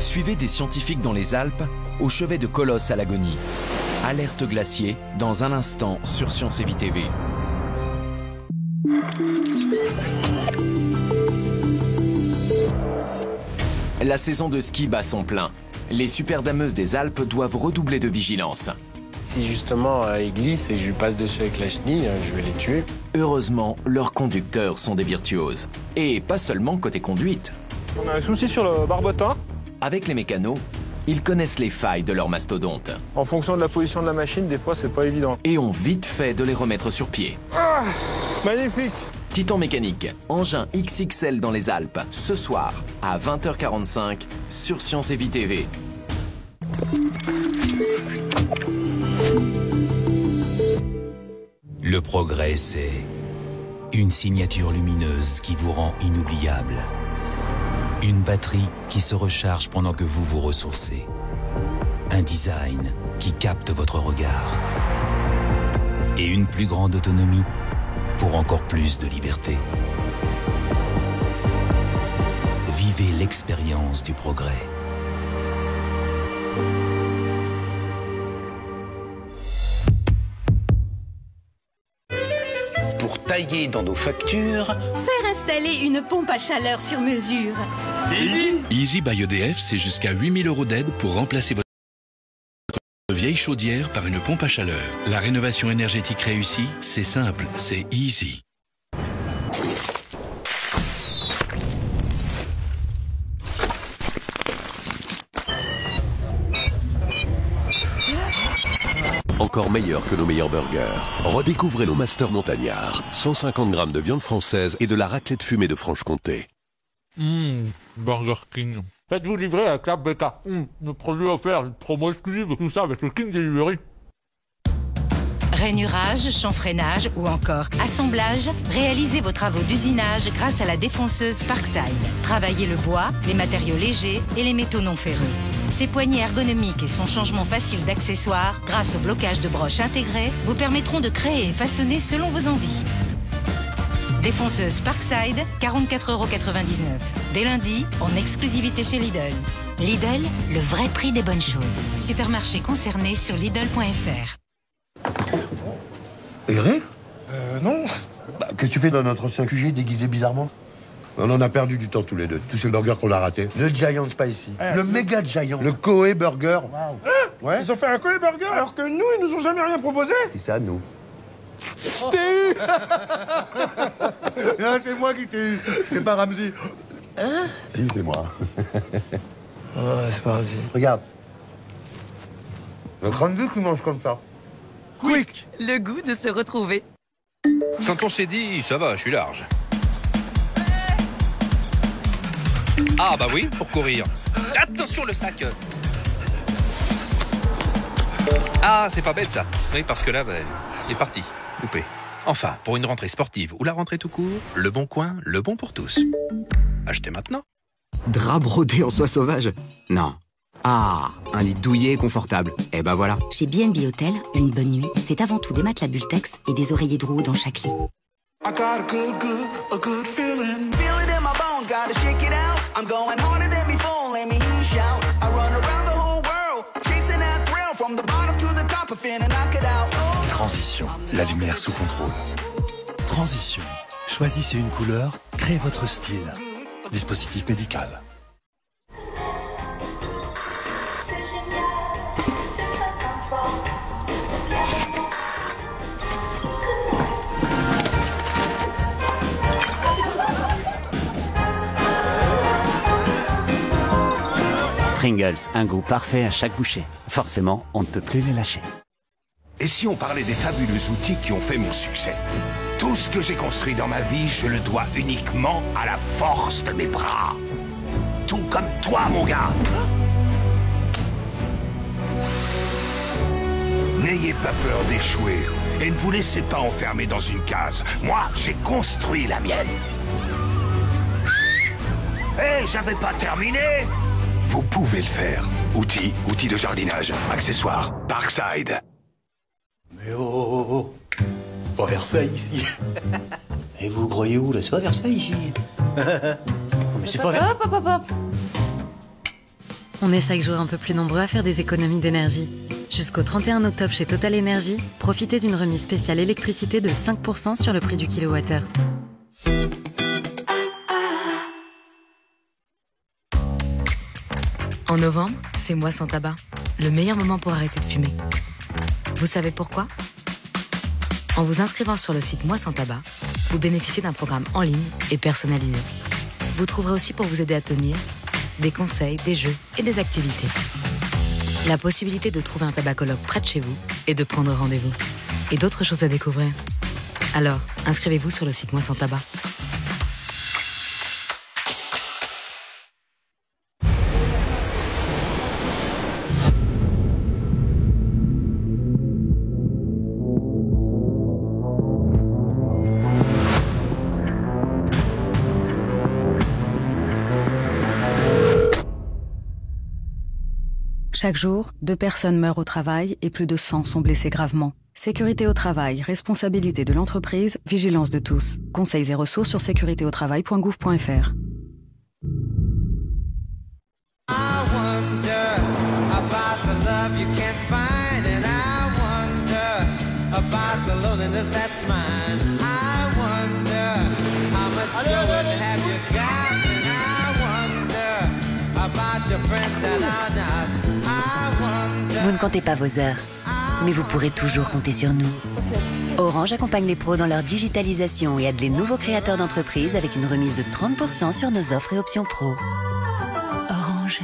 Suivez des scientifiques dans les Alpes, au chevet de colosses à l'agonie. Alerte glacier, dans un instant sur Science et Vie TV. La saison de ski bat son plein. Les superdameuses des Alpes doivent redoubler de vigilance. Si justement ils glissent et je lui passe dessus avec la chenille, je vais les tuer. Heureusement, leurs conducteurs sont des virtuoses. Et pas seulement côté conduite. On a un souci sur le barbotin. Avec les mécanos, ils connaissent les failles de leur mastodonte. En fonction de la position de la machine, des fois, c'est pas évident. Et ont vite fait de les remettre sur pied. Ah, magnifique! Titan Mécanique, engin XXL dans les Alpes, ce soir à 20h45 sur Science et Vie TV. Le progrès, c'est une signature lumineuse qui vous rend inoubliable. Une batterie qui se recharge pendant que vous vous ressourcez. Un design qui capte votre regard. Et une plus grande autonomie pour encore plus de liberté. Vivez l'expérience du progrès. Pour tailler dans nos factures... Faire installer une pompe à chaleur sur mesure. C'est easy. Easy by EDF, c'est jusqu'à 8 000 € d'aide pour remplacer votre vieille chaudière par une pompe à chaleur. La rénovation énergétique réussie, c'est simple, c'est easy. Encore meilleur que nos meilleurs burgers. Redécouvrez nos Master Montagnards. 150 grammes de viande française et de la raclette fumée de Franche-Comté. Burger King. Faites-vous livrer avec la Beka. Le produit offert, une promo exclusive, tout ça avec le King Delivery. Rainurage, chanfreinage ou encore assemblage, réalisez vos travaux d'usinage grâce à la défonceuse Parkside. Travaillez le bois, les matériaux légers et les métaux non ferreux. Ses poignées ergonomiques et son changement facile d'accessoires, grâce au blocage de broches intégré, vous permettront de créer et façonner selon vos envies. Défonceuse Parkside, 44,99 €. Dès lundi, en exclusivité chez Lidl. Lidl, le vrai prix des bonnes choses. Supermarché concerné sur Lidl.fr. Eric ? Non. Qu'est-ce que tu fais dans notre ancien QG déguisé bizarrement ? On en a perdu du temps tous les deux. Tous ces burgers qu'on a ratés. Le Giant Spicy. Le méga Giant. Le Koei Burger. Wow. Ouais. Ils ont fait un Koei Burger alors que nous, ils nous ont jamais rien proposé. C'est ça, nous. Je t'ai eu. Non, c'est moi qui t'ai eu. C'est pas Ramsey. Hein ? Si, c'est moi. C'est pas Ramsey. Regarde. Le grand duc qui mange comme ça. Quick. Le goût de se retrouver. Quand on s'est dit, ça va, je suis large. Ah bah oui, pour courir. Attention le sac. Ah, c'est pas bête ça. Oui, parce que là, il est parti. Loupé. Enfin, pour une rentrée sportive ou la rentrée tout court, Le Bon Coin, le bon pour tous. Achetez maintenant. Drap brodé en soie sauvage? Non. Ah, un lit douillet et confortable. Et ben voilà. Chez B&B Hotel, une bonne nuit, c'est avant tout des matelas Bultex et des oreillers Drouot dans chaque lit. I got a good feeling. Feel it in my bones, gotta shake it out. I'm going harder than before, let me hear you shout. I run around the whole world, chasing that thrill from the bottom to the top, I finna knock it out. Oh. Transition, la lumière sous contrôle. Transition, choisissez une couleur, créez votre style. Dispositif médical. Pringles, un goût parfait à chaque bouchée. Forcément, on ne peut plus les lâcher. Et si on parlait des fabuleux outils qui ont fait mon succès? Tout ce que j'ai construit dans ma vie, je le dois uniquement à la force de mes bras. Tout comme toi, mon gars. N'ayez pas peur d'échouer et ne vous laissez pas enfermer dans une case. Moi, j'ai construit la mienne. Hé, j'avais pas terminé. Vous pouvez le faire. Outils de jardinage, accessoires, Parkside. Mais oh, pas Versailles ici. Et vous croyez où là? C'est pas Versailles ici. Mais c'est pas Versailles. Hop, hop, hop, hop. On est chaque jour un peu plus nombreux à faire des économies d'énergie. Jusqu'au 31 octobre chez Total Energy, profitez d'une remise spéciale électricité de 5% sur le prix du kilowattheure. En novembre, c'est Mois sans tabac. Le meilleur moment pour arrêter de fumer. Vous savez pourquoi? En vous inscrivant sur le site Mois sans tabac, vous bénéficiez d'un programme en ligne et personnalisé. Vous trouverez aussi pour vous aider à tenir des conseils, des jeux et des activités. La possibilité de trouver un tabacologue près de chez vous et de prendre rendez-vous. Et d'autres choses à découvrir. Alors, inscrivez-vous sur le site Mois sans tabac. Chaque jour, 2 personnes meurent au travail et plus de 100 sont blessées gravement. Sécurité au travail, responsabilité de l'entreprise, vigilance de tous. Conseils et ressources sur sécuritéautravail.gouv.fr. Vous ne comptez pas vos heures, mais vous pourrez toujours compter sur nous. Orange accompagne les pros dans leur digitalisation et aide les nouveaux créateurs d'entreprises avec une remise de 30% sur nos offres et options pro. Orange.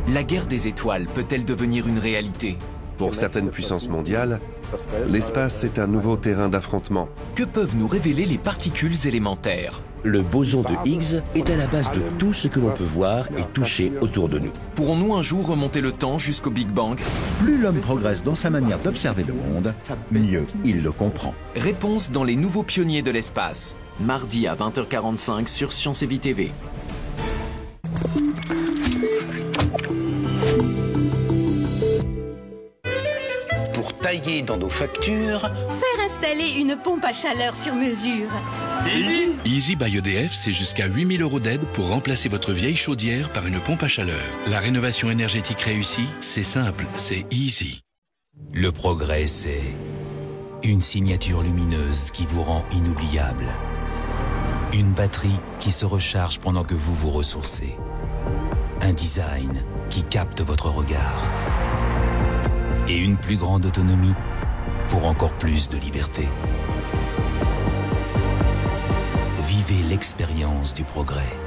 La guerre des étoiles peut-elle devenir une réalité? Pour certaines puissances mondiales, l'espace est un nouveau terrain d'affrontement. Que peuvent nous révéler les particules élémentaires? Le boson de Higgs est à la base de tout ce que l'on peut voir et toucher autour de nous. Pourrons-nous un jour remonter le temps jusqu'au Big Bang? Plus l'homme progresse dans sa manière d'observer le monde, mieux il le comprend. Réponse dans Les Nouveaux Pionniers de l'espace. Mardi à 20h45 sur Science et Vie TV. Pour tailler dans nos factures... Faire installer une pompe à chaleur sur mesure. C'est Easy. Easy by EDF, c'est jusqu'à 8 000 € d'aide pour remplacer votre vieille chaudière par une pompe à chaleur. La rénovation énergétique réussie, c'est simple, c'est Easy. Le progrès, c'est une signature lumineuse qui vous rend inoubliable. Une batterie qui se recharge pendant que vous vous ressourcez. Un design qui capte votre regard. Et une plus grande autonomie pour encore plus de liberté. Vivez l'expérience du progrès.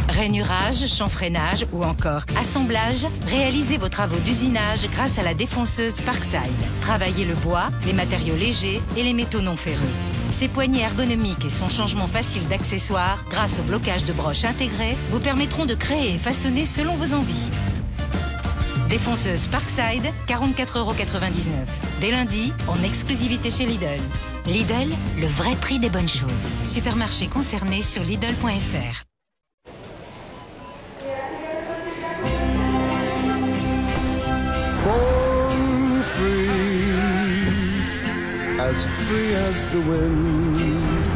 Rainurage, chanfreinage ou encore assemblage, réalisez vos travaux d'usinage grâce à la défonceuse Parkside. Travaillez le bois, les matériaux légers et les métaux non ferreux. Ses poignées ergonomiques et son changement facile d'accessoires, grâce au blocage de broches intégré, vous permettront de créer et façonner selon vos envies. Défonceuse Parkside, 44,99 €. Dès lundi, en exclusivité chez Lidl. Lidl, le vrai prix des bonnes choses. Supermarché concerné sur Lidl.fr. Born free as the wind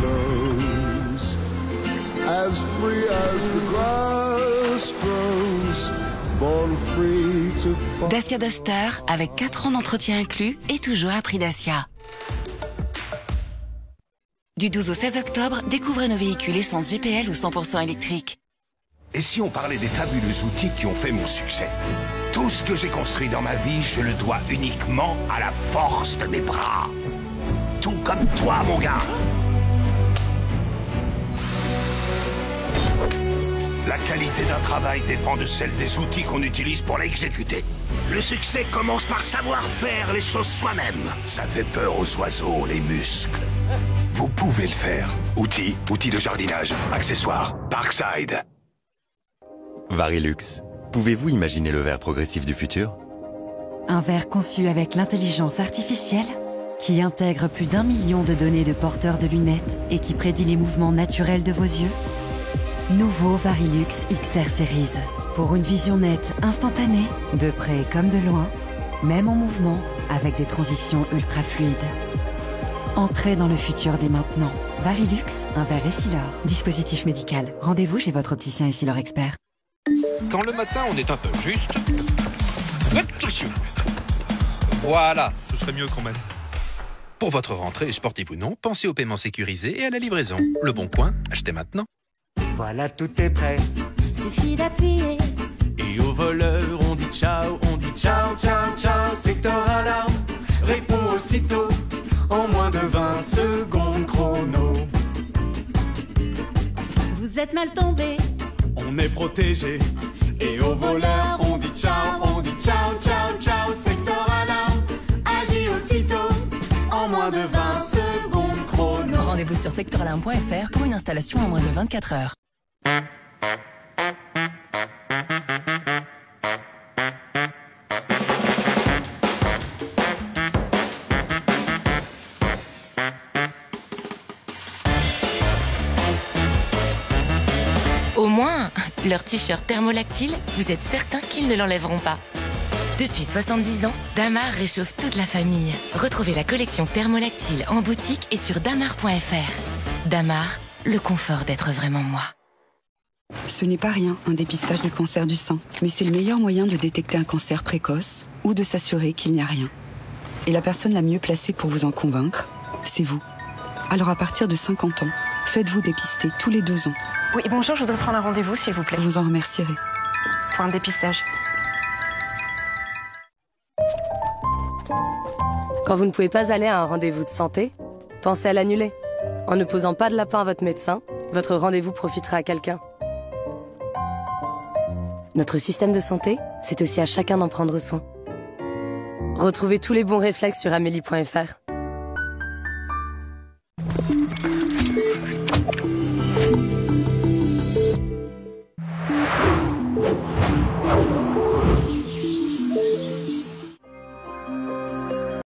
blows, as free as the grass grows, born free to fall. Dacia Duster, avec 4 ans d'entretien inclus et toujours à prix Dacia. Du 12 au 16 octobre, découvrez nos véhicules essence GPL ou 100% électriques. Et si on parlait des fabuleux outils qui ont fait mon succès? Tout ce que j'ai construit dans ma vie, je le dois uniquement à la force de mes bras. Tout comme toi, mon gars. La qualité d'un travail dépend de celle des outils qu'on utilise pour l'exécuter. Le succès commence par savoir faire les choses soi-même. Ça fait peur aux oiseaux, les muscles. Vous pouvez le faire. Outils de jardinage, accessoires, Parkside. Varilux, pouvez-vous imaginer le verre progressif du futur? Un Un verre conçu avec l'intelligence artificielle qui intègre plus d'1 million de données de porteurs de lunettes et qui prédit les mouvements naturels de vos yeux. Nouveau Varilux XR Series. Pour une vision nette, instantanée, de près comme de loin, même en mouvement, avec des transitions ultra fluides. Entrez dans le futur dès maintenant. Varilux, un verre Essilor. Dispositif médical. Rendez-vous chez votre opticien Essilor expert. Quand le matin on est un peu juste... Attention! Voilà, ce serait mieux quand même. Pour votre rentrée, sportive ou non, pensez au paiement sécurisé et à la livraison. Le Bon Coin, achetez maintenant. Voilà, tout est prêt. Suffit d'appuyer. Et au voleur, on dit ciao, ciao, ciao. Secteur alarme, réponds aussitôt. En moins de 20 secondes chrono. Vous êtes mal tombé. On est protégé. Et au voleur, on dit ciao, ciao. Secteur alarme, agis aussitôt. En moins de 20 secondes chrono. Rendez-vous sur secteuralarme.fr pour une installation en moins de 24 heures. Au moins, leur t-shirt thermolactyle, vous êtes certain qu'ils ne l'enlèveront pas. Depuis 70 ans, Damar réchauffe toute la famille. Retrouvez la collection thermolactyle en boutique et sur damar.fr. Damar, le confort d'être vraiment moi. Ce n'est pas rien, un dépistage du cancer du sein. Mais c'est le meilleur moyen de détecter un cancer précoce ou de s'assurer qu'il n'y a rien. Et la personne la mieux placée pour vous en convaincre, c'est vous. Alors à partir de 50 ans, faites-vous dépister tous les 2 ans. Oui, bonjour, je voudrais prendre un rendez-vous, s'il vous plaît. Je vous en remercierai. Pour un dépistage. Quand vous ne pouvez pas aller à un rendez-vous de santé, pensez à l'annuler. En ne posant pas de lapin à votre médecin, votre rendez-vous profitera à quelqu'un. Notre système de santé, c'est aussi à chacun d'en prendre soin. Retrouvez tous les bons réflexes sur amélie.fr.